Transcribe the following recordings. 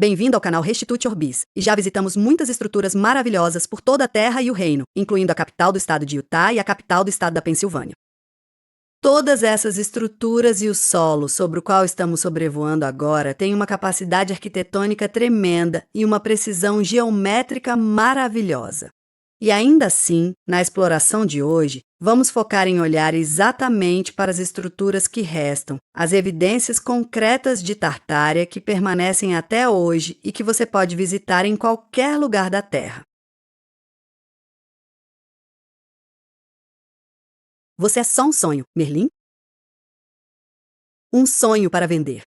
Bem-vindo ao canal Restitute Orbis, e já visitamos muitas estruturas maravilhosas por toda a Terra e o Reino, incluindo a capital do estado de Utah e a capital do estado da Pensilvânia. Todas essas estruturas e o solo sobre o qual estamos sobrevoando agora têm uma capacidade arquitetônica tremenda e uma precisão geométrica maravilhosa. E ainda assim, na exploração de hoje, vamos focar em olhar exatamente para as estruturas que restam, as evidências concretas de Tartária que permanecem até hoje e que você pode visitar em qualquer lugar da Terra. Você é só um sonho, Merlin? Um sonho para vender.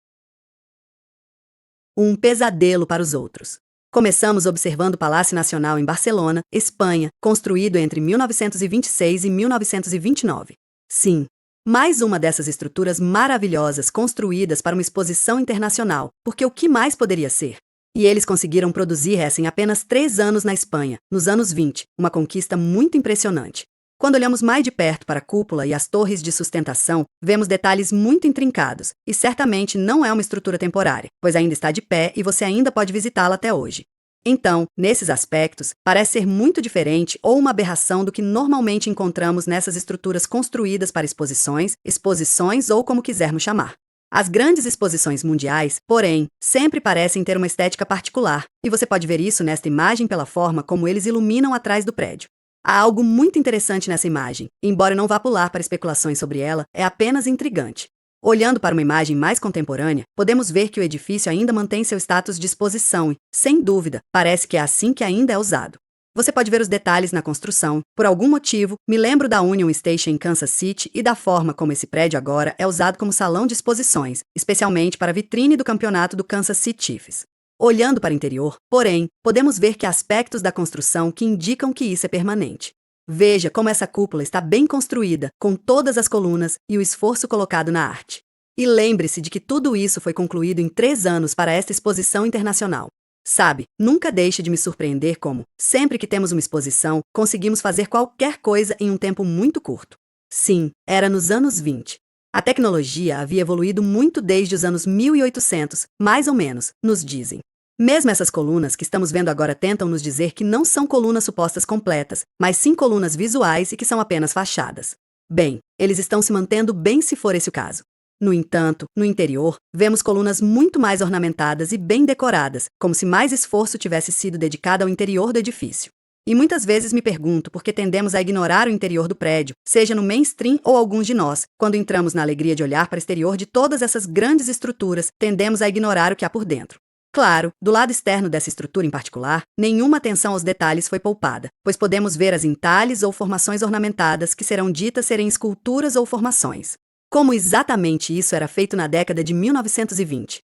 Um pesadelo para os outros. Começamos observando o Palácio Nacional em Barcelona, Espanha, construído entre 1926 e 1929. Sim, mais uma dessas estruturas maravilhosas construídas para uma exposição internacional, porque o que mais poderia ser? E eles conseguiram produzir essa em apenas 3 anos na Espanha, nos anos 20, uma conquista muito impressionante. Quando olhamos mais de perto para a cúpula e as torres de sustentação, vemos detalhes muito intrincados, e certamente não é uma estrutura temporária, pois ainda está de pé e você ainda pode visitá-la até hoje. Então, nesses aspectos, parece ser muito diferente ou uma aberração do que normalmente encontramos nessas estruturas construídas para exposições ou como quisermos chamar. As grandes exposições mundiais, porém, sempre parecem ter uma estética particular, e você pode ver isso nesta imagem pela forma como eles iluminam atrás do prédio. Há algo muito interessante nessa imagem, embora eu não vá pular para especulações sobre ela, é apenas intrigante. Olhando para uma imagem mais contemporânea, podemos ver que o edifício ainda mantém seu status de exposição e, sem dúvida, parece que é assim que ainda é usado. Você pode ver os detalhes na construção. Por algum motivo, me lembro da Union Station em Kansas City e da forma como esse prédio agora é usado como salão de exposições, especialmente para a vitrine do campeonato do Kansas City Chiefs. Olhando para o interior, porém, podemos ver que há aspectos da construção que indicam que isso é permanente. Veja como essa cúpula está bem construída, com todas as colunas e o esforço colocado na arte. E lembre-se de que tudo isso foi concluído em 3 anos para esta exposição internacional. Sabe, nunca deixe de me surpreender como, sempre que temos uma exposição, conseguimos fazer qualquer coisa em um tempo muito curto. Sim, era nos anos 20. A tecnologia havia evoluído muito desde os anos 1800, mais ou menos, nos dizem. Mesmo essas colunas que estamos vendo agora tentam nos dizer que não são colunas supostas completas, mas sim colunas visuais e que são apenas fachadas. Bem, eles estão se mantendo bem se for esse o caso. No entanto, no interior, vemos colunas muito mais ornamentadas e bem decoradas, como se mais esforço tivesse sido dedicado ao interior do edifício. E muitas vezes me pergunto por que tendemos a ignorar o interior do prédio, seja no mainstream ou alguns de nós, quando entramos na alegria de olhar para o exterior de todas essas grandes estruturas, tendemos a ignorar o que há por dentro. Claro, do lado externo dessa estrutura em particular, nenhuma atenção aos detalhes foi poupada, pois podemos ver as entalhes ou formações ornamentadas que serão ditas serem esculturas ou formações. Como exatamente isso era feito na década de 1920?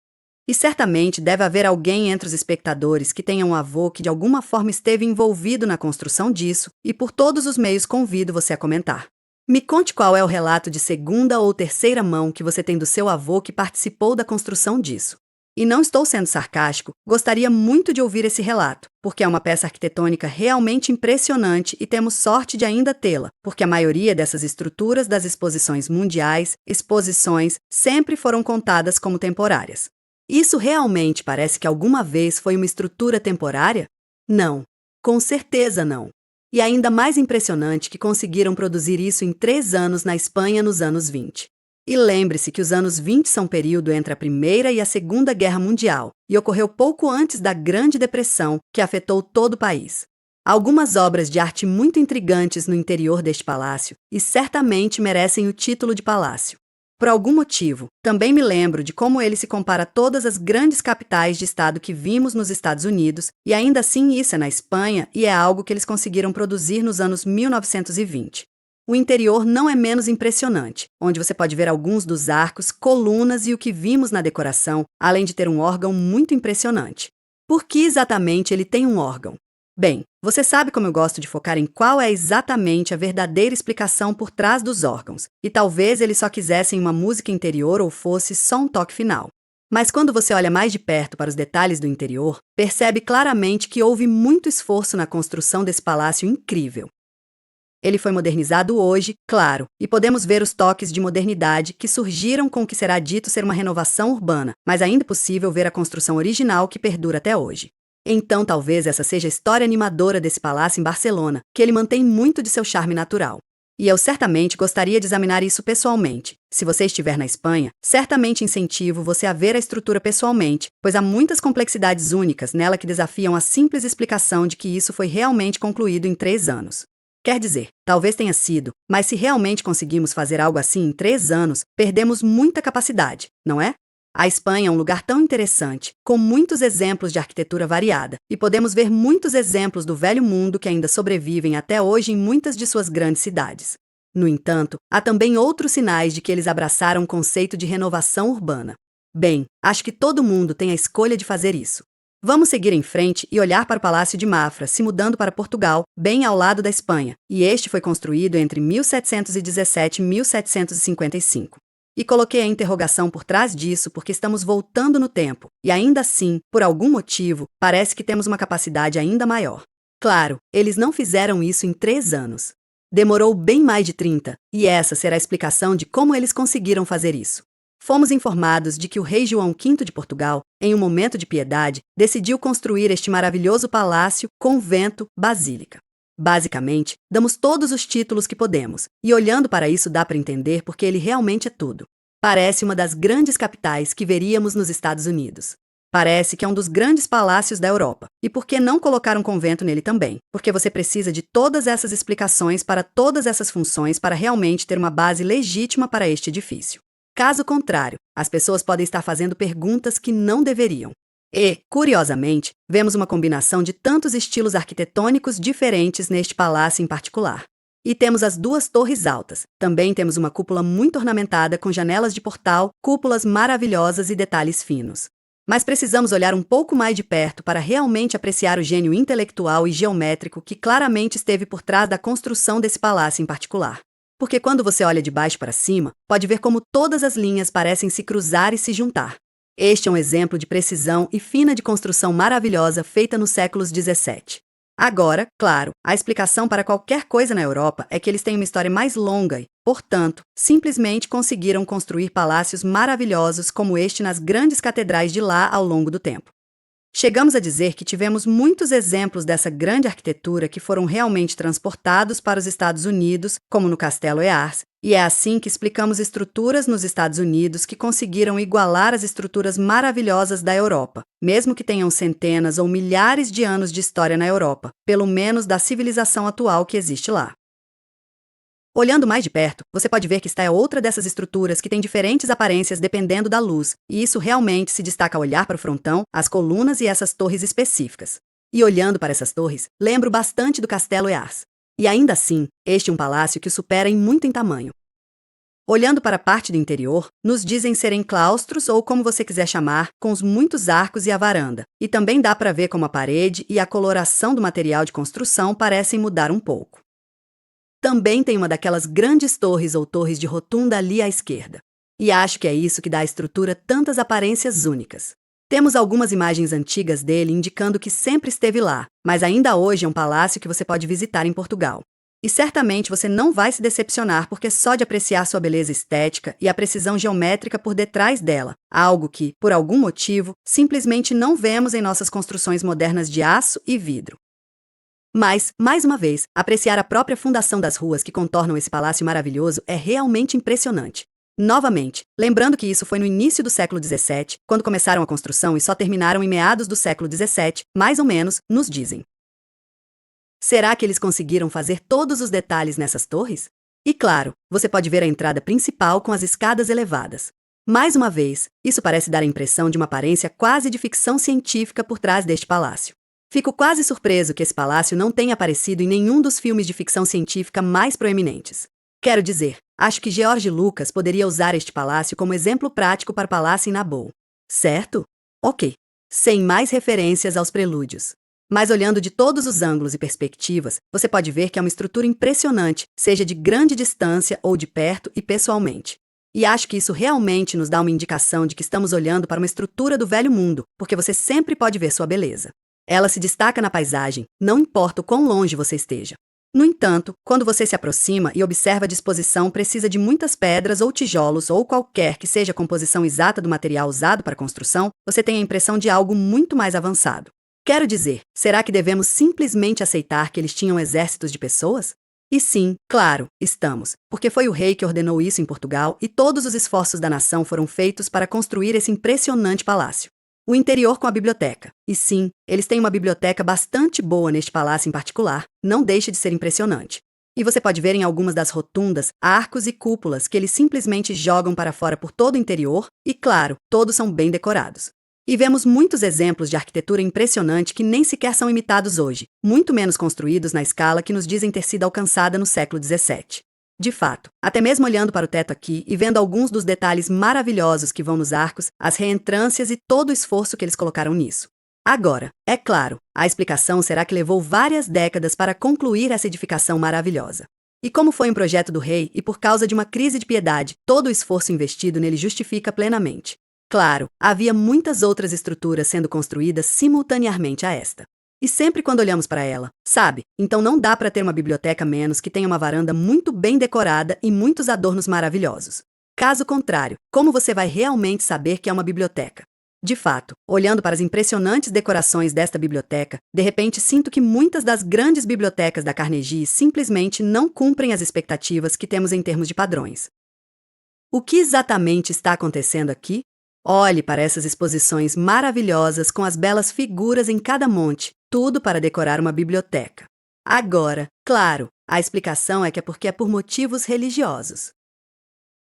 E certamente deve haver alguém entre os espectadores que tenha um avô que de alguma forma esteve envolvido na construção disso, e por todos os meios convido você a comentar. Me conte qual é o relato de segunda ou terceira mão que você tem do seu avô que participou da construção disso. E não estou sendo sarcástico, gostaria muito de ouvir esse relato, porque é uma peça arquitetônica realmente impressionante e temos sorte de ainda tê-la, porque a maioria dessas estruturas das exposições mundiais, sempre foram contadas como temporárias. Isso realmente parece que alguma vez foi uma estrutura temporária? Não, com certeza não. E ainda mais impressionante que conseguiram produzir isso em 3 anos na Espanha nos anos 20. E lembre-se que os anos 20 são o período entre a Primeira e a Segunda Guerra Mundial, e ocorreu pouco antes da Grande Depressão, que afetou todo o país. Há algumas obras de arte muito intrigantes no interior deste palácio, e certamente merecem o título de palácio. Por algum motivo, também me lembro de como ele se compara a todas as grandes capitais de estado que vimos nos Estados Unidos, e ainda assim isso é na Espanha e é algo que eles conseguiram produzir nos anos 1920. O interior não é menos impressionante, onde você pode ver alguns dos arcos, colunas e o que vimos na decoração, além de ter um órgão muito impressionante. Por que exatamente ele tem um órgão? Bem, você sabe como eu gosto de focar em qual é exatamente a verdadeira explicação por trás dos órgãos, e talvez eles só quisessem uma música interior ou fosse só um toque final. Mas quando você olha mais de perto para os detalhes do interior, percebe claramente que houve muito esforço na construção desse palácio incrível. Ele foi modernizado hoje, claro, e podemos ver os toques de modernidade que surgiram com o que será dito ser uma renovação urbana, mas ainda é possível ver a construção original que perdura até hoje. Então talvez essa seja a história animadora desse palácio em Barcelona, que ele mantém muito de seu charme natural. E eu certamente gostaria de examinar isso pessoalmente. Se você estiver na Espanha, certamente incentivo você a ver a estrutura pessoalmente, pois há muitas complexidades únicas nela que desafiam a simples explicação de que isso foi realmente concluído em 3 anos. Quer dizer, talvez tenha sido, mas se realmente conseguimos fazer algo assim em 3 anos, perdemos muita capacidade, não é? A Espanha é um lugar tão interessante, com muitos exemplos de arquitetura variada, e podemos ver muitos exemplos do velho mundo que ainda sobrevivem até hoje em muitas de suas grandes cidades. No entanto, há também outros sinais de que eles abraçaram o conceito de renovação urbana. Bem, acho que todo mundo tem a escolha de fazer isso. Vamos seguir em frente e olhar para o Palácio de Mafra, se mudando para Portugal, bem ao lado da Espanha, e este foi construído entre 1717 e 1755. E coloquei a interrogação por trás disso porque estamos voltando no tempo, e ainda assim, por algum motivo, parece que temos uma capacidade ainda maior. Claro, eles não fizeram isso em 3 anos. Demorou bem mais de 30, e essa será a explicação de como eles conseguiram fazer isso. Fomos informados de que o rei João V de Portugal, em um momento de piedade, decidiu construir este maravilhoso palácio, convento, basílica. Basicamente, damos todos os títulos que podemos, e olhando para isso dá para entender porque ele realmente é tudo. Parece uma das grandes capitais que veríamos nos Estados Unidos. Parece que é um dos grandes palácios da Europa. E por que não colocar um convento nele também? Porque você precisa de todas essas explicações para todas essas funções para realmente ter uma base legítima para este edifício. Caso contrário, as pessoas podem estar fazendo perguntas que não deveriam. E, curiosamente, vemos uma combinação de tantos estilos arquitetônicos diferentes neste palácio em particular. E temos as 2 torres altas. Também temos uma cúpula muito ornamentada com janelas de portal, cúpulas maravilhosas e detalhes finos. Mas precisamos olhar um pouco mais de perto para realmente apreciar o gênio intelectual e geométrico que claramente esteve por trás da construção desse palácio em particular. Porque quando você olha de baixo para cima, pode ver como todas as linhas parecem se cruzar e se juntar. Este é um exemplo de precisão e fina de construção maravilhosa feita nos séculos 17. Agora, claro, a explicação para qualquer coisa na Europa é que eles têm uma história mais longa e, portanto, simplesmente conseguiram construir palácios maravilhosos como este nas grandes catedrais de lá ao longo do tempo. Chegamos a dizer que tivemos muitos exemplos dessa grande arquitetura que foram realmente transportados para os Estados Unidos, como no Castelo Ears, e é assim que explicamos estruturas nos Estados Unidos que conseguiram igualar as estruturas maravilhosas da Europa, mesmo que tenham centenas ou milhares de anos de história na Europa, pelo menos da civilização atual que existe lá. Olhando mais de perto, você pode ver que esta é outra dessas estruturas que tem diferentes aparências dependendo da luz, e isso realmente se destaca ao olhar para o frontão, as colunas e essas torres específicas. E olhando para essas torres, lembro bastante do Castelo Ears. E ainda assim, este é um palácio que o supera muito em tamanho. Olhando para a parte do interior, nos dizem serem claustros ou como você quiser chamar, com os muitos arcos e a varanda. E também dá para ver como a parede e a coloração do material de construção parecem mudar um pouco. Também tem uma daquelas grandes torres ou torres de rotunda ali à esquerda. E acho que é isso que dá à estrutura tantas aparências únicas. Temos algumas imagens antigas dele indicando que sempre esteve lá, mas ainda hoje é um palácio que você pode visitar em Portugal. E certamente você não vai se decepcionar porque só de apreciar sua beleza estética e a precisão geométrica por detrás dela, algo que, por algum motivo, simplesmente não vemos em nossas construções modernas de aço e vidro. Mas, mais uma vez, apreciar a própria fundação das ruas que contornam esse palácio maravilhoso é realmente impressionante. Novamente, lembrando que isso foi no início do século XVII, quando começaram a construção e só terminaram em meados do século XVII, mais ou menos, nos dizem. Será que eles conseguiram fazer todos os detalhes nessas torres? E claro, você pode ver a entrada principal com as escadas elevadas. Mais uma vez, isso parece dar a impressão de uma aparência quase de ficção científica por trás deste palácio. Fico quase surpreso que esse palácio não tenha aparecido em nenhum dos filmes de ficção científica mais proeminentes. Quero dizer, acho que George Lucas poderia usar este palácio como exemplo prático para o Palácio em Naboo. Certo? Ok. Sem mais referências aos prelúdios. Mas olhando de todos os ângulos e perspectivas, você pode ver que é uma estrutura impressionante, seja de grande distância ou de perto e pessoalmente. E acho que isso realmente nos dá uma indicação de que estamos olhando para uma estrutura do velho mundo, porque você sempre pode ver sua beleza. Ela se destaca na paisagem, não importa o quão longe você esteja. No entanto, quando você se aproxima e observa a disposição precisa de muitas pedras ou tijolos ou qualquer que seja a composição exata do material usado para a construção, você tem a impressão de algo muito mais avançado. Quero dizer, será que devemos simplesmente aceitar que eles tinham exércitos de pessoas? E sim, claro, estamos, porque foi o rei que ordenou isso em Portugal e todos os esforços da nação foram feitos para construir esse impressionante palácio. O interior com a biblioteca. E sim, eles têm uma biblioteca bastante boa neste palácio em particular, não deixe de ser impressionante. E você pode ver em algumas das rotundas, arcos e cúpulas que eles simplesmente jogam para fora por todo o interior, e claro, todos são bem decorados. E vemos muitos exemplos de arquitetura impressionante que nem sequer são imitados hoje, muito menos construídos na escala que nos dizem ter sido alcançada no século XVII. De fato, até mesmo olhando para o teto aqui e vendo alguns dos detalhes maravilhosos que vão nos arcos, as reentrâncias e todo o esforço que eles colocaram nisso. Agora, é claro, a explicação será que levou várias décadas para concluir essa edificação maravilhosa. E como foi um projeto do rei e por causa de uma crise de piedade, todo o esforço investido nele justifica plenamente. Claro, havia muitas outras estruturas sendo construídas simultaneamente a esta. E sempre quando olhamos para ela, sabe? Então não dá para ter uma biblioteca menos que tenha uma varanda muito bem decorada e muitos adornos maravilhosos. Caso contrário, como você vai realmente saber que é uma biblioteca? De fato, olhando para as impressionantes decorações desta biblioteca, de repente sinto que muitas das grandes bibliotecas da Carnegie simplesmente não cumprem as expectativas que temos em termos de padrões. O que exatamente está acontecendo aqui? Olhe para essas exposições maravilhosas com as belas figuras em cada monte, tudo para decorar uma biblioteca. Agora, claro, a explicação é porque é por motivos religiosos.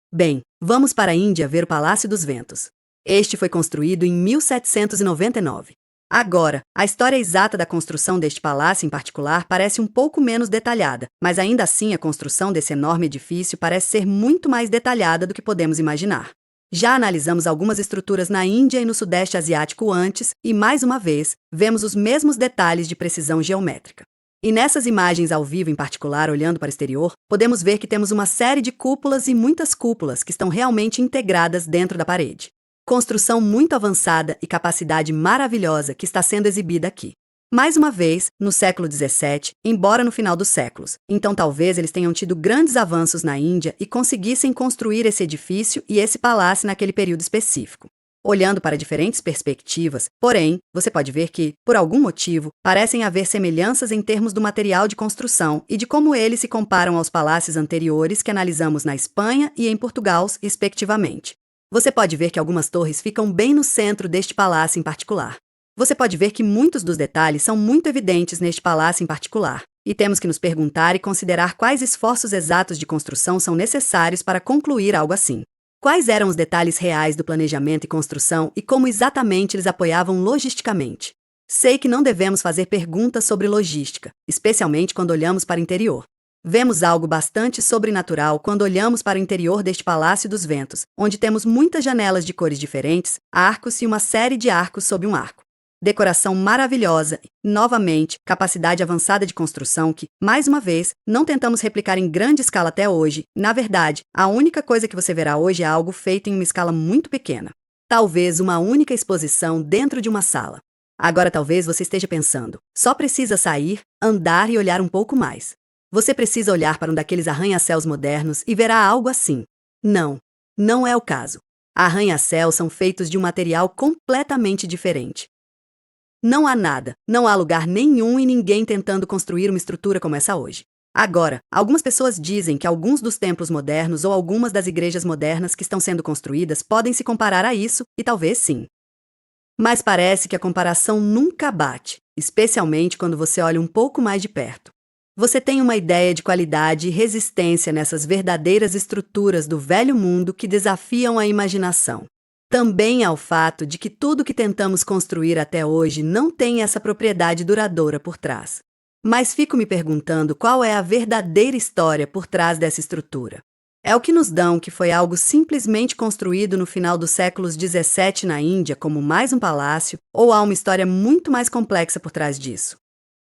Bem, vamos para a Índia ver o Palácio dos Ventos. Este foi construído em 1799. Agora, a história exata da construção deste palácio em particular parece um pouco menos detalhada, mas ainda assim a construção desse enorme edifício parece ser muito mais detalhada do que podemos imaginar. Já analisamos algumas estruturas na Índia e no Sudeste Asiático antes e, mais uma vez, vemos os mesmos detalhes de precisão geométrica. E nessas imagens ao vivo em particular, olhando para o exterior, podemos ver que temos uma série de cúpulas e muitas cúpulas que estão realmente integradas dentro da parede. Construção muito avançada e capacidade maravilhosa que está sendo exibida aqui. Mais uma vez, no século XVII, embora no final dos séculos. Então talvez eles tenham tido grandes avanços na Índia e conseguissem construir esse edifício e esse palácio naquele período específico. Olhando para diferentes perspectivas, porém, você pode ver que, por algum motivo, parecem haver semelhanças em termos do material de construção e de como eles se comparam aos palácios anteriores que analisamos na Espanha e em Portugal, respectivamente. Você pode ver que algumas torres ficam bem no centro deste palácio em particular. Você pode ver que muitos dos detalhes são muito evidentes neste palácio em particular, e temos que nos perguntar e considerar quais esforços exatos de construção são necessários para concluir algo assim. Quais eram os detalhes reais do planejamento e construção e como exatamente eles apoiavam logisticamente? Sei que não devemos fazer perguntas sobre logística, especialmente quando olhamos para o interior. Vemos algo bastante sobrenatural quando olhamos para o interior deste Palácio dos Ventos, onde temos muitas janelas de cores diferentes, arcos e uma série de arcos sob um arco. Decoração maravilhosa e, novamente, capacidade avançada de construção que, mais uma vez, não tentamos replicar em grande escala até hoje. Na verdade, a única coisa que você verá hoje é algo feito em uma escala muito pequena. Talvez uma única exposição dentro de uma sala. Agora talvez você esteja pensando, só precisa sair, andar e olhar um pouco mais. Você precisa olhar para um daqueles arranha-céus modernos e verá algo assim. Não, não é o caso. Arranha-céus são feitos de um material completamente diferente. Não há nada, não há lugar nenhum e ninguém tentando construir uma estrutura como essa hoje. Agora, algumas pessoas dizem que alguns dos templos modernos ou algumas das igrejas modernas que estão sendo construídas podem se comparar a isso, e talvez sim. Mas parece que a comparação nunca bate, especialmente quando você olha um pouco mais de perto. Você tem uma ideia de qualidade e resistência nessas verdadeiras estruturas do velho mundo que desafiam a imaginação. Também há o fato de que tudo que tentamos construir até hoje não tem essa propriedade duradoura por trás. Mas fico me perguntando qual é a verdadeira história por trás dessa estrutura. É o que nos dão que foi algo simplesmente construído no final dos séculos XVII na Índia como mais um palácio, ou há uma história muito mais complexa por trás disso?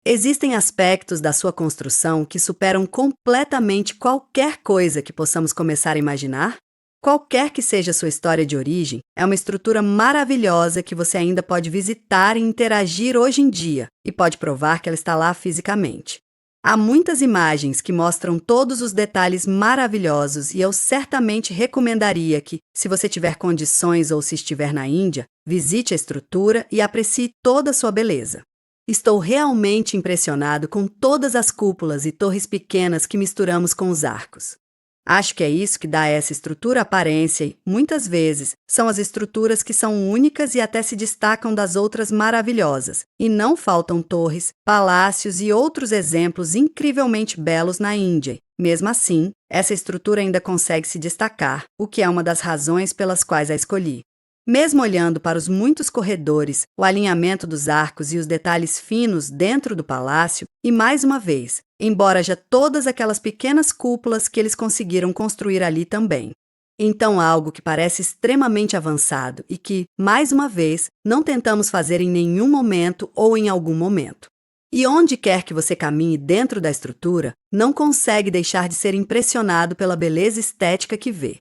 Existem aspectos da sua construção que superam completamente qualquer coisa que possamos começar a imaginar? Qualquer que seja a sua história de origem, é uma estrutura maravilhosa que você ainda pode visitar e interagir hoje em dia, e pode provar que ela está lá fisicamente. Há muitas imagens que mostram todos os detalhes maravilhosos e eu certamente recomendaria que, se você tiver condições ou se estiver na Índia, visite a estrutura e aprecie toda a sua beleza. Estou realmente impressionado com todas as cúpulas e torres pequenas que misturamos com os arcos. Acho que é isso que dá a essa estrutura aparência e, muitas vezes, são as estruturas que são únicas e até se destacam das outras maravilhosas. E não faltam torres, palácios e outros exemplos incrivelmente belos na Índia. Mesmo assim, essa estrutura ainda consegue se destacar, o que é uma das razões pelas quais a escolhi. Mesmo olhando para os muitos corredores, o alinhamento dos arcos e os detalhes finos dentro do palácio, e mais uma vez, embora haja todas aquelas pequenas cúpulas que eles conseguiram construir ali também. Então, algo que parece extremamente avançado e que, mais uma vez, não tentamos fazer em nenhum momento ou em algum momento. E onde quer que você caminhe dentro da estrutura, não consegue deixar de ser impressionado pela beleza estética que vê.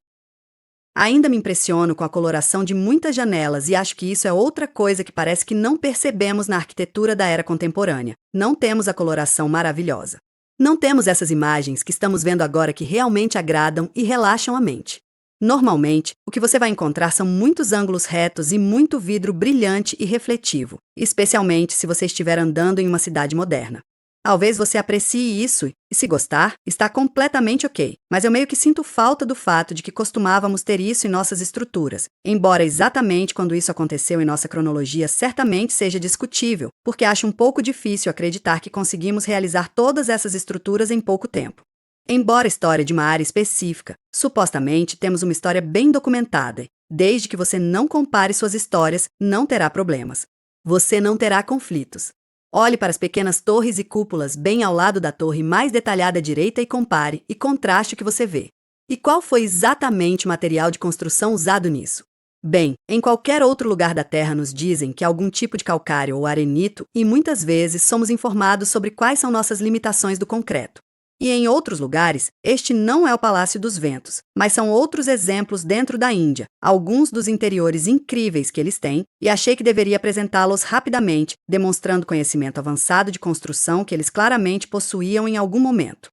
Ainda me impressiono com a coloração de muitas janelas e acho que isso é outra coisa que parece que não percebemos na arquitetura da era contemporânea. Não temos a coloração maravilhosa. Não temos essas imagens que estamos vendo agora que realmente agradam e relaxam a mente. Normalmente, o que você vai encontrar são muitos ângulos retos e muito vidro brilhante e refletivo, especialmente se você estiver andando em uma cidade moderna. Talvez você aprecie isso e, se gostar, está completamente ok, mas eu meio que sinto falta do fato de que costumávamos ter isso em nossas estruturas, embora exatamente quando isso aconteceu em nossa cronologia certamente seja discutível, porque acho um pouco difícil acreditar que conseguimos realizar todas essas estruturas em pouco tempo. Embora a história de uma área específica, supostamente temos uma história bem documentada, desde que você não compare suas histórias, não terá problemas. Você não terá conflitos. Olhe para as pequenas torres e cúpulas bem ao lado da torre mais detalhada à direita e compare e contraste o que você vê. E qual foi exatamente o material de construção usado nisso? Bem, em qualquer outro lugar da Terra nos dizem que é algum tipo de calcário ou arenito e muitas vezes somos informados sobre quais são nossas limitações do concreto. E em outros lugares, este não é o Palácio dos Ventos, mas são outros exemplos dentro da Índia, alguns dos interiores incríveis que eles têm, e achei que deveria apresentá-los rapidamente, demonstrando conhecimento avançado de construção que eles claramente possuíam em algum momento.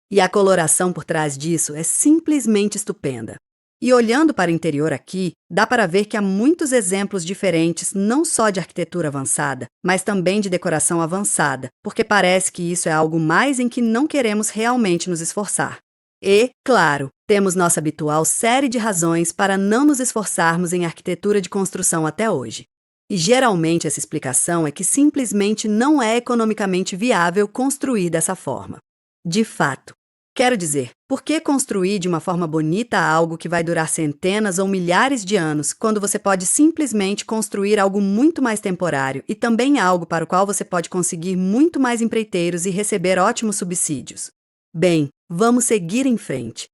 E a coloração por trás disso é simplesmente estupenda. E olhando para o interior aqui, dá para ver que há muitos exemplos diferentes não só de arquitetura avançada, mas também de decoração avançada, porque parece que isso é algo mais em que não queremos realmente nos esforçar. E, claro, temos nossa habitual série de razões para não nos esforçarmos em arquitetura de construção até hoje. E geralmente essa explicação é que simplesmente não é economicamente viável construir dessa forma. De fato. Quero dizer, por que construir de uma forma bonita algo que vai durar centenas ou milhares de anos, quando você pode simplesmente construir algo muito mais temporário e também algo para o qual você pode conseguir muito mais empreiteiros e receber ótimos subsídios? Bem, vamos seguir em frente.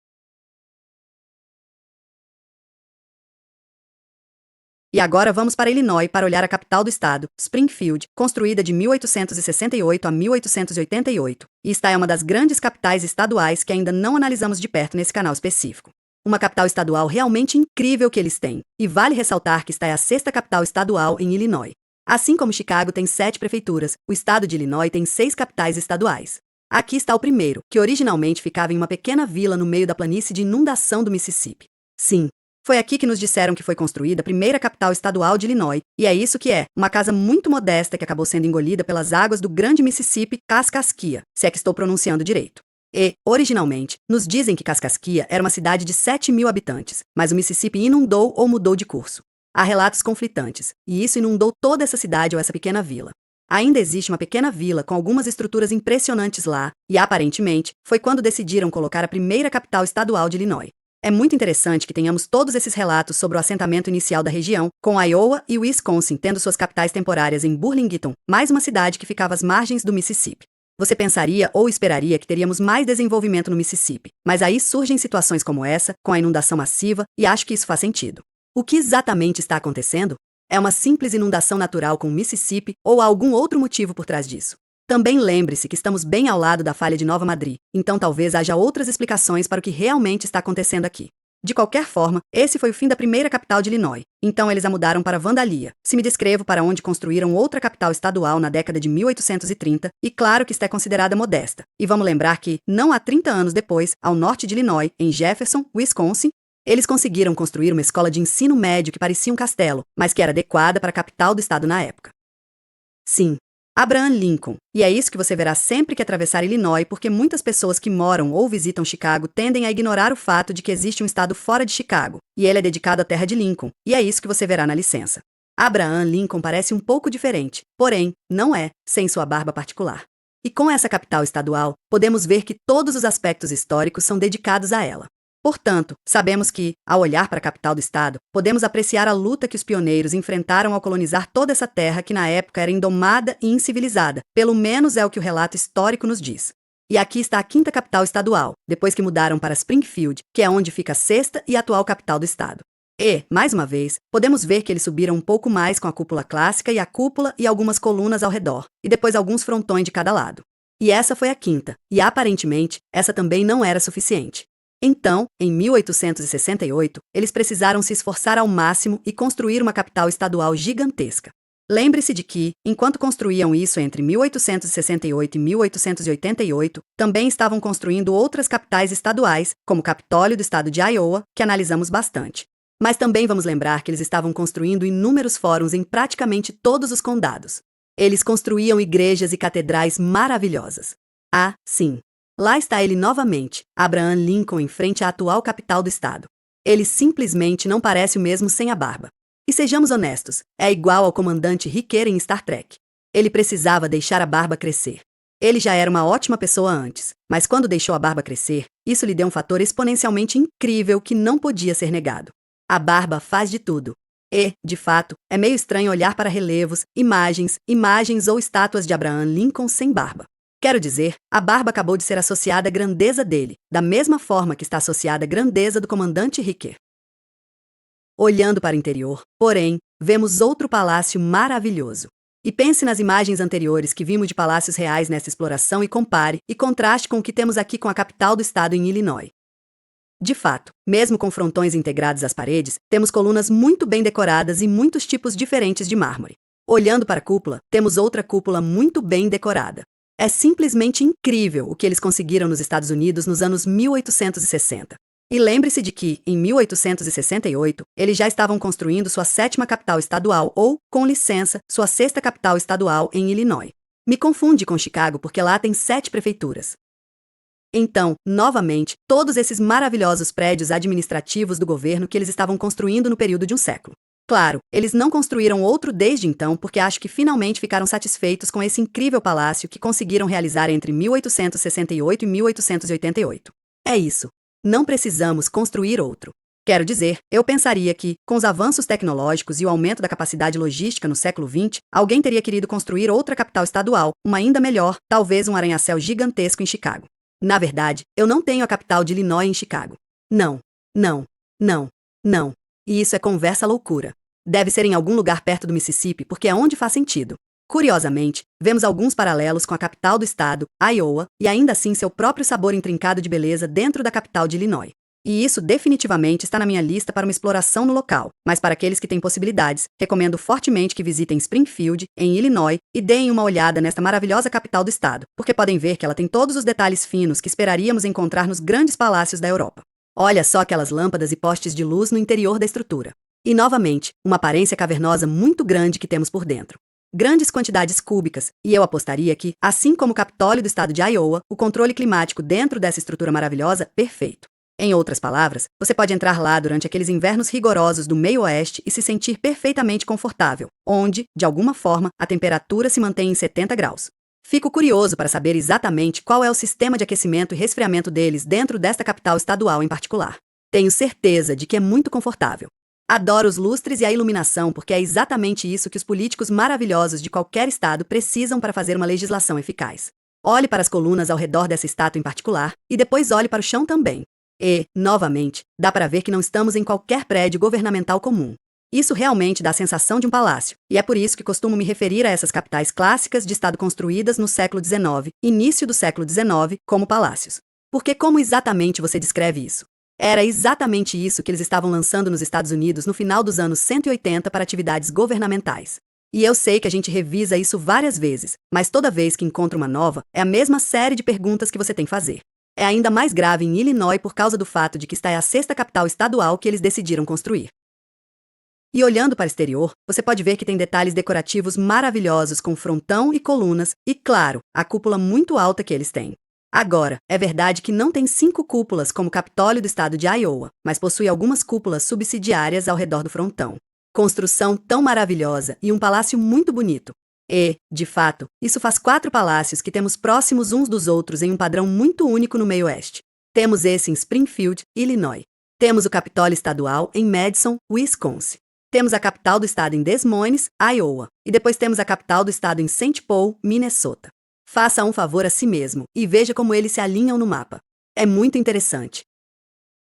E agora vamos para Illinois para olhar a capital do estado, Springfield, construída de 1868 a 1888, e esta é uma das grandes capitais estaduais que ainda não analisamos de perto nesse canal específico. Uma capital estadual realmente incrível que eles têm, e vale ressaltar que esta é a sexta capital estadual em Illinois. Assim como Chicago tem 7 prefeituras, o estado de Illinois tem 6 capitais estaduais. Aqui está o primeiro, que originalmente ficava em uma pequena vila no meio da planície de inundação do Mississippi. Sim. Foi aqui que nos disseram que foi construída a primeira capital estadual de Illinois, e é isso que é, uma casa muito modesta que acabou sendo engolida pelas águas do grande Mississippi Kaskaskia, se é que estou pronunciando direito. E, originalmente, nos dizem que Kaskaskia era uma cidade de 7.000 habitantes, mas o Mississippi inundou ou mudou de curso. Há relatos conflitantes, e isso inundou toda essa cidade ou essa pequena vila. Ainda existe uma pequena vila com algumas estruturas impressionantes lá, e aparentemente, foi quando decidiram colocar a primeira capital estadual de Illinois. É muito interessante que tenhamos todos esses relatos sobre o assentamento inicial da região, com Iowa e Wisconsin tendo suas capitais temporárias em Burlington, mais uma cidade que ficava às margens do Mississippi. Você pensaria ou esperaria que teríamos mais desenvolvimento no Mississippi, mas aí surgem situações como essa, com a inundação massiva, e acho que isso faz sentido. O que exatamente está acontecendo? É uma simples inundação natural com o Mississippi ou há algum outro motivo por trás disso? Também lembre-se que estamos bem ao lado da falha de Nova Madrid, então talvez haja outras explicações para o que realmente está acontecendo aqui. De qualquer forma, esse foi o fim da primeira capital de Illinois. Então eles a mudaram para Vandalia. Se me descrevo para onde construíram outra capital estadual na década de 1830, e claro que está considerada modesta. E vamos lembrar que, não há 30 anos depois, ao norte de Illinois, em Jefferson, Wisconsin, eles conseguiram construir uma escola de ensino médio que parecia um castelo, mas que era adequada para a capital do estado na época. Sim, Abraham Lincoln. E é isso que você verá sempre que atravessar Illinois, porque muitas pessoas que moram ou visitam Chicago tendem a ignorar o fato de que existe um estado fora de Chicago, e ele é dedicado à terra de Lincoln, e é isso que você verá na licença. Abraham Lincoln parece um pouco diferente, porém, não é, sem sua barba particular. E com essa capital estadual, podemos ver que todos os aspectos históricos são dedicados a ela. Portanto, sabemos que, ao olhar para a capital do estado, podemos apreciar a luta que os pioneiros enfrentaram ao colonizar toda essa terra que na época era indomada e incivilizada, pelo menos é o que o relato histórico nos diz. E aqui está a quinta capital estadual, depois que mudaram para Springfield, que é onde fica a sexta e atual capital do estado. E, mais uma vez, podemos ver que eles subiram um pouco mais com a cúpula clássica e a cúpula e algumas colunas ao redor, e depois alguns frontões de cada lado. E essa foi a quinta, e aparentemente, essa também não era suficiente. Então, em 1868, eles precisaram se esforçar ao máximo e construir uma capital estadual gigantesca. Lembre-se de que, enquanto construíam isso entre 1868 e 1888, também estavam construindo outras capitais estaduais, como o Capitólio do estado de Iowa, que analisamos bastante. Mas também vamos lembrar que eles estavam construindo inúmeros fóruns em praticamente todos os condados. Eles construíam igrejas e catedrais maravilhosas. Ah, sim. Lá está ele novamente, Abraham Lincoln em frente à atual capital do estado. Ele simplesmente não parece o mesmo sem a barba. E sejamos honestos, é igual ao comandante Riker em Star Trek. Ele precisava deixar a barba crescer. Ele já era uma ótima pessoa antes, mas quando deixou a barba crescer, isso lhe deu um fator exponencialmente incrível que não podia ser negado. A barba faz de tudo. E, de fato, é meio estranho olhar para relevos, imagens ou estátuas de Abraham Lincoln sem barba. Quero dizer, a barba acabou de ser associada à grandeza dele, da mesma forma que está associada à grandeza do comandante Riker. Olhando para o interior, porém, vemos outro palácio maravilhoso. E pense nas imagens anteriores que vimos de palácios reais nessa exploração e compare e contraste com o que temos aqui com a capital do estado em Illinois. De fato, mesmo com frontões integrados às paredes, temos colunas muito bem decoradas e muitos tipos diferentes de mármore. Olhando para a cúpula, temos outra cúpula muito bem decorada. É simplesmente incrível o que eles conseguiram nos Estados Unidos nos anos 1860. E lembre-se de que, em 1868, eles já estavam construindo sua sétima capital estadual ou, com licença, sua sexta capital estadual em Illinois. Me confunde com Chicago porque lá tem 7 prefeituras. Então, novamente, todos esses maravilhosos prédios administrativos do governo que eles estavam construindo no período de um século. Claro, eles não construíram outro desde então porque acho que finalmente ficaram satisfeitos com esse incrível palácio que conseguiram realizar entre 1868 e 1888. É isso. Não precisamos construir outro. Quero dizer, eu pensaria que, com os avanços tecnológicos e o aumento da capacidade logística no século XX, alguém teria querido construir outra capital estadual, uma ainda melhor, talvez um arranha-céu gigantesco em Chicago. Na verdade, eu não tenho a capital de Illinois em Chicago. Não. E isso é conversa loucura. Deve ser em algum lugar perto do Mississippi, porque é onde faz sentido. Curiosamente, vemos alguns paralelos com a capital do estado, Iowa, e ainda assim seu próprio sabor intrincado de beleza dentro da capital de Illinois. E isso definitivamente está na minha lista para uma exploração no local, mas para aqueles que têm possibilidades, recomendo fortemente que visitem Springfield, em Illinois, e deem uma olhada nesta maravilhosa capital do estado, porque podem ver que ela tem todos os detalhes finos que esperaríamos encontrar nos grandes palácios da Europa. Olha só aquelas lâmpadas e postes de luz no interior da estrutura. E, novamente, uma aparência cavernosa muito grande que temos por dentro. Grandes quantidades cúbicas, e eu apostaria que, assim como o Capitólio do estado de Iowa, o controle climático dentro dessa estrutura maravilhosa, perfeito. Em outras palavras, você pode entrar lá durante aqueles invernos rigorosos do meio-oeste e se sentir perfeitamente confortável, onde, de alguma forma, a temperatura se mantém em 70 graus. Fico curioso para saber exatamente qual é o sistema de aquecimento e resfriamento deles dentro desta capital estadual em particular. Tenho certeza de que é muito confortável. Adoro os lustres e a iluminação porque é exatamente isso que os políticos maravilhosos de qualquer estado precisam para fazer uma legislação eficaz. Olhe para as colunas ao redor dessa estátua em particular e depois olhe para o chão também. E, novamente, dá para ver que não estamos em qualquer prédio governamental comum. Isso realmente dá a sensação de um palácio, e é por isso que costumo me referir a essas capitais clássicas de estado construídas no século XIX, início do século XIX, como palácios. Porque como exatamente você descreve isso? Era exatamente isso que eles estavam lançando nos Estados Unidos no final dos anos 180 para atividades governamentais. E eu sei que a gente revisa isso várias vezes, mas toda vez que encontra uma nova, é a mesma série de perguntas que você tem que fazer. É ainda mais grave em Illinois por causa do fato de que esta é a sexta capital estadual que eles decidiram construir. E olhando para o exterior, você pode ver que tem detalhes decorativos maravilhosos com frontão e colunas e, claro, a cúpula muito alta que eles têm. Agora, é verdade que não tem 5 cúpulas como o Capitólio do estado de Iowa, mas possui algumas cúpulas subsidiárias ao redor do frontão. Construção tão maravilhosa e um palácio muito bonito. E, de fato, isso faz 4 palácios que temos próximos uns dos outros em um padrão muito único no meio-oeste. Temos esse em Springfield, Illinois. Temos o Capitólio Estadual em Madison, Wisconsin. Temos a capital do estado em Des Moines, Iowa. E depois temos a capital do estado em Saint Paul, Minnesota. Faça um favor a si mesmo e veja como eles se alinham no mapa. É muito interessante.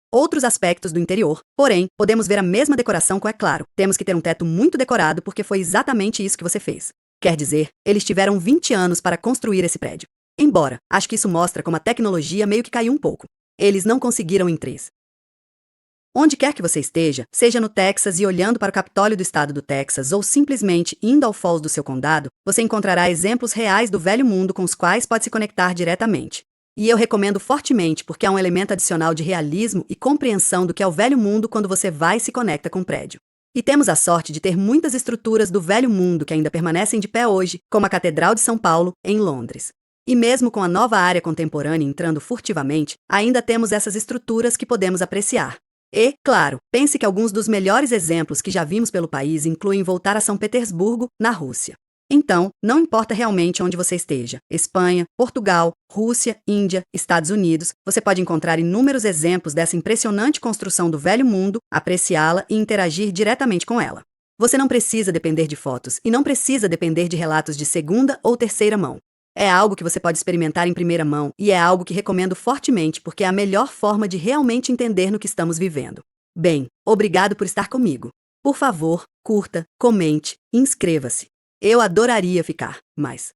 Outros aspectos do interior, porém, podemos ver a mesma decoração com, é claro, temos que ter um teto muito decorado porque foi exatamente isso que você fez. Quer dizer, eles tiveram 20 anos para construir esse prédio. Embora, acho que isso mostra como a tecnologia meio que caiu um pouco. Eles não conseguiram em 3. Onde quer que você esteja, seja no Texas e olhando para o Capitólio do estado do Texas ou simplesmente indo ao Falls do seu condado, você encontrará exemplos reais do velho mundo com os quais pode se conectar diretamente. E eu recomendo fortemente porque há um elemento adicional de realismo e compreensão do que é o velho mundo quando você vai e se conecta com o prédio. E temos a sorte de ter muitas estruturas do velho mundo que ainda permanecem de pé hoje, como a Catedral de São Paulo, em Londres. E mesmo com a nova área contemporânea entrando furtivamente, ainda temos essas estruturas que podemos apreciar. E, claro, pense que alguns dos melhores exemplos que já vimos pelo país incluem voltar a São Petersburgo, na Rússia. Então, não importa realmente onde você esteja, Espanha, Portugal, Rússia, Índia, Estados Unidos, você pode encontrar inúmeros exemplos dessa impressionante construção do velho mundo, apreciá-la e interagir diretamente com ela. Você não precisa depender de fotos e não precisa depender de relatos de segunda ou terceira mão. É algo que você pode experimentar em primeira mão e é algo que recomendo fortemente porque é a melhor forma de realmente entender no que estamos vivendo. Bem, obrigado por estar comigo. Por favor, curta, comente e inscreva-se. Eu adoraria ficar mais.